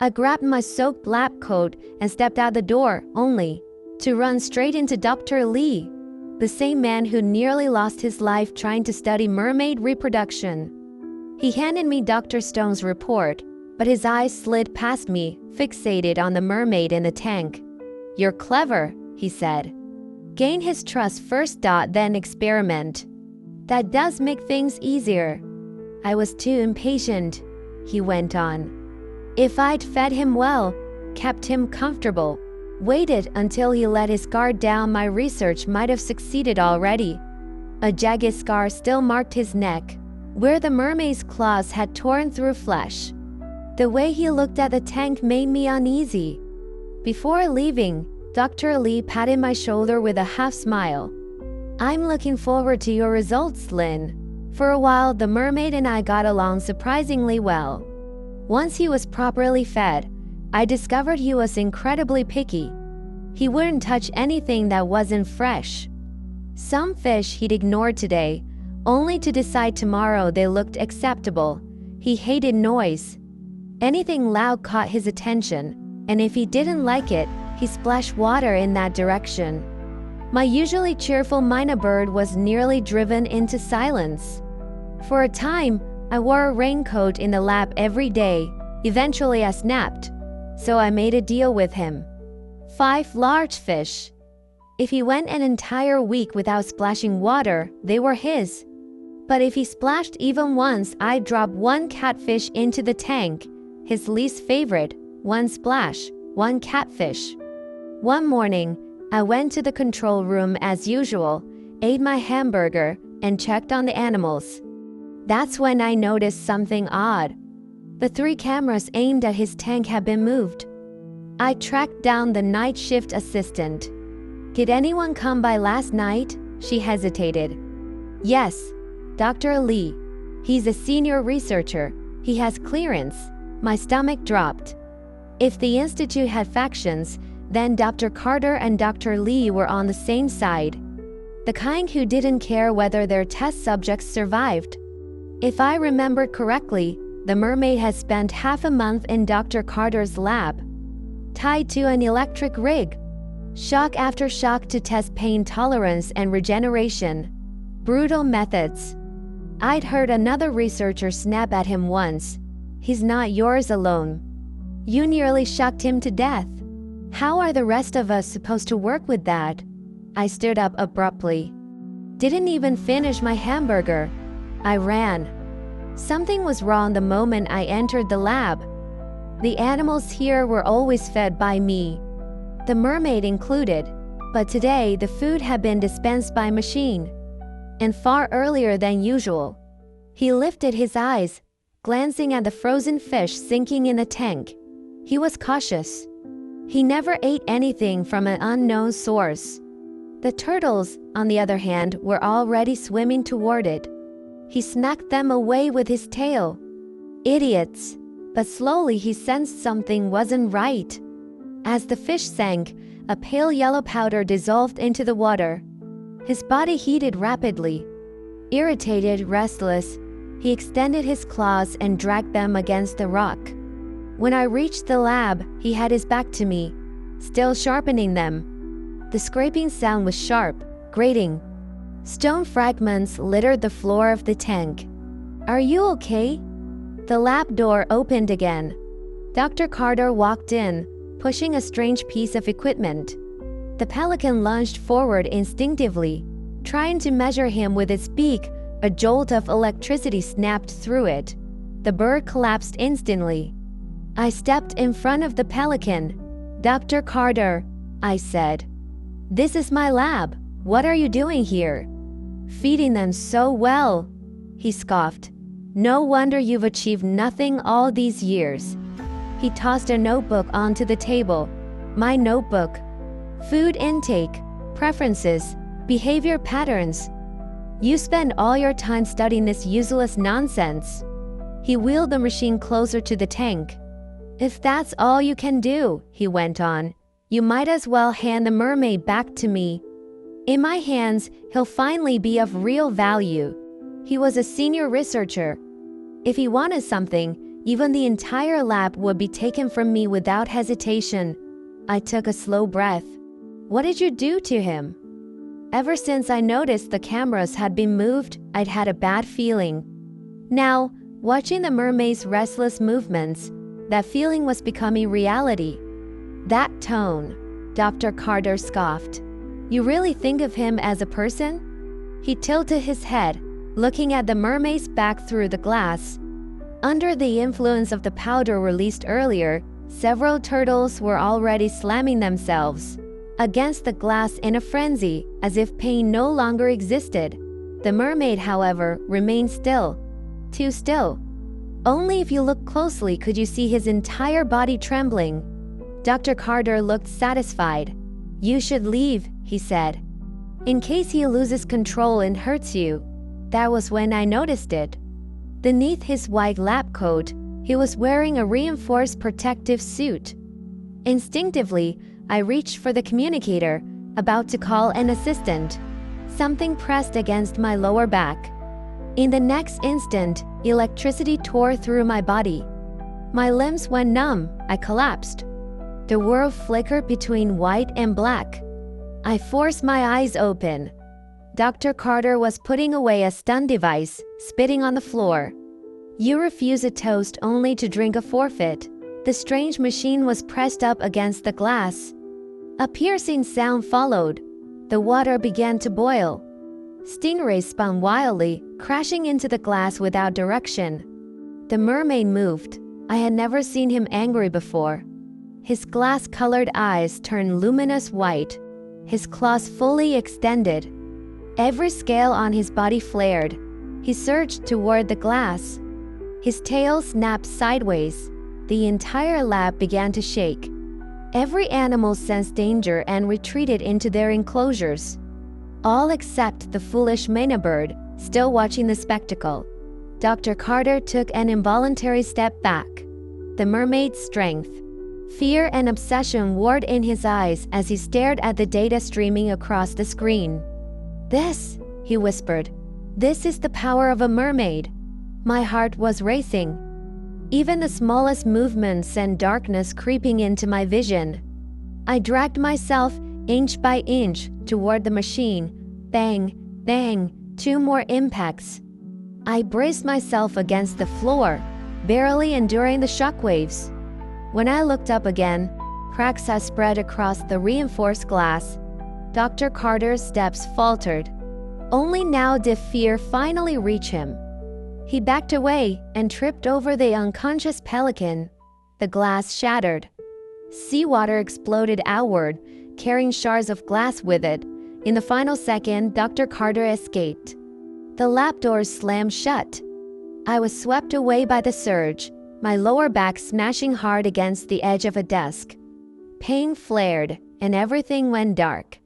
I grabbed my soaked lab coat and stepped out the door, only to run straight into Dr. Lee, the same man who nearly lost his life trying to study mermaid reproduction. He handed me Dr. Stone's report, but his eyes slid past me, fixated on the mermaid in the tank. "You're clever," he said. "Gain his trust first, then experiment. That does make things easier." I was too impatient, he went on. If I'd fed him well, kept him comfortable, waited until he let his guard down, my research might have succeeded already. A jagged scar still marked his neck, where the mermaid's claws had torn through flesh. The way he looked at the tank made me uneasy. Before leaving, Dr. Lee patted my shoulder with a half smile. "I'm looking forward to your results, Lin." For a while, the mermaid and I got along surprisingly well. Once he was properly fed, I discovered he was incredibly picky. He wouldn't touch anything that wasn't fresh. Some fish he'd ignored today, only to decide tomorrow they looked acceptable. He hated noise. Anything loud caught his attention, and if he didn't like it, he splashed water in that direction. My usually cheerful mynah bird was nearly driven into silence. For a time, I wore a raincoat in the lab every day. Eventually I snapped, so I made a deal with him. 5 large fish. If he went an entire week without splashing water, they were his. But if he splashed even once, I'd drop 1 catfish into the tank, his least favorite. 1 splash, 1 catfish. One morning, I went to the control room as usual, ate my hamburger, and checked on the animals. That's when I noticed something odd. The 3 cameras aimed at his tank had been moved. I tracked down the night shift assistant. "Did anyone come by last night?" She hesitated. "Yes, Dr. Lee. He's a senior researcher. He has clearance." My stomach dropped. If the institute had factions, then Dr. Carter and Dr. Lee were on the same side. The kind who didn't care whether their test subjects survived. If I remembered correctly, the mermaid had spent half a month in Dr. Carter's lab, tied to an electric rig. Shock after shock to test pain tolerance and regeneration. Brutal methods. I'd heard another researcher snap at him once. "He's not yours alone. You nearly shocked him to death. How are the rest of us supposed to work with that?" I stood up abruptly. Didn't even finish my hamburger. I ran. Something was wrong the moment I entered the lab. The animals here were always fed by me, the mermaid included, but today the food had been dispensed by machine, and far earlier than usual. He lifted his eyes, glancing at the frozen fish sinking in the tank. He was cautious. He never ate anything from an unknown source. The turtles, on the other hand, were already swimming toward it. He snacked them away with his tail. Idiots. But slowly he sensed something wasn't right. As the fish sank, a pale yellow powder dissolved into the water. His body heated rapidly. Irritated, restless, he extended his claws and dragged them against the rock. When I reached the lab, he had his back to me, still sharpening them. The scraping sound was sharp, grating. Stone fragments littered the floor of the tank. "Are you okay?" The lab door opened again. Dr. Carter walked in, pushing a strange piece of equipment. The pelican lunged forward instinctively, trying to measure him with its beak. A jolt of electricity snapped through it. The bird collapsed instantly. I stepped in front of the pelican. "Dr. Carter," I said. "This is my lab. What are you doing here?" "Feeding them so well," he scoffed. "No wonder you've achieved nothing all these years." He tossed a notebook onto the table. My notebook. Food intake, preferences, behavior patterns. "You spend all your time studying this useless nonsense." He wheeled the machine closer to the tank. "If that's all you can do," he went on, "you might as well hand the mermaid back to me. In my hands, he'll finally be of real value." He was a senior researcher. If he wanted something, Even the entire lab would be taken from me without hesitation. I took a slow breath. What did you do to him? Ever since I noticed the cameras had been moved, I'd had a bad feeling. Now, watching the mermaid's restless movements, that feeling was becoming reality. That tone, Dr. Carter scoffed. You really think of him as a person? He tilted his head, looking at the mermaid's back through the glass. Under the influence of the powder released earlier, several turtles were already slamming themselves against the glass in a frenzy, as if pain no longer existed. The mermaid, however, remained still. Too still. Only if you look closely could you see his entire body trembling. Dr. Carter looked satisfied. You should leave, he said. In case he loses control and hurts you. That was when I noticed it. Beneath his white lab coat, he was wearing a reinforced protective suit. Instinctively, I reached for the communicator, about to call an assistant. Something pressed against my lower back. In the next instant, electricity tore through my body. My limbs went numb. I collapsed. The world flickered between white and black. I forced my eyes open. Dr. Carter was putting away a stun device, spitting on the floor. You refuse a toast only to drink a forfeit. The strange machine was pressed up against the glass. A piercing sound followed. The water began to boil. Stingrays spun wildly, crashing into the glass without direction. The mermaid moved. I had never seen him angry before. His glass-colored eyes turned luminous white, his claws fully extended. Every scale on his body flared. He surged toward the glass. His tail snapped sideways. The entire lab began to shake. Every animal sensed danger and retreated into their enclosures. All except the foolish Maina bird, still watching the spectacle. Dr. Carter took an involuntary step back. The mermaid's strength, fear and obsession warred in his eyes as he stared at the data streaming across the screen. This, he whispered, this is the power of a mermaid. My heart was racing. Even the smallest movement sent darkness creeping into my vision. I dragged myself, inch by inch, toward the machine. Bang, bang, 2 more impacts. I braced myself against the floor, barely enduring the shockwaves. When I looked up again, cracks had spread across the reinforced glass. Dr. Carter's steps faltered. Only now did fear finally reach him. He backed away and tripped over the unconscious pelican. The glass shattered. Seawater exploded outward, carrying shards of glass with it. In the final second, Dr. Carter escaped. The lab doors slammed shut. I was swept away by the surge, my lower back smashing hard against the edge of a desk. Pain flared, and everything went dark.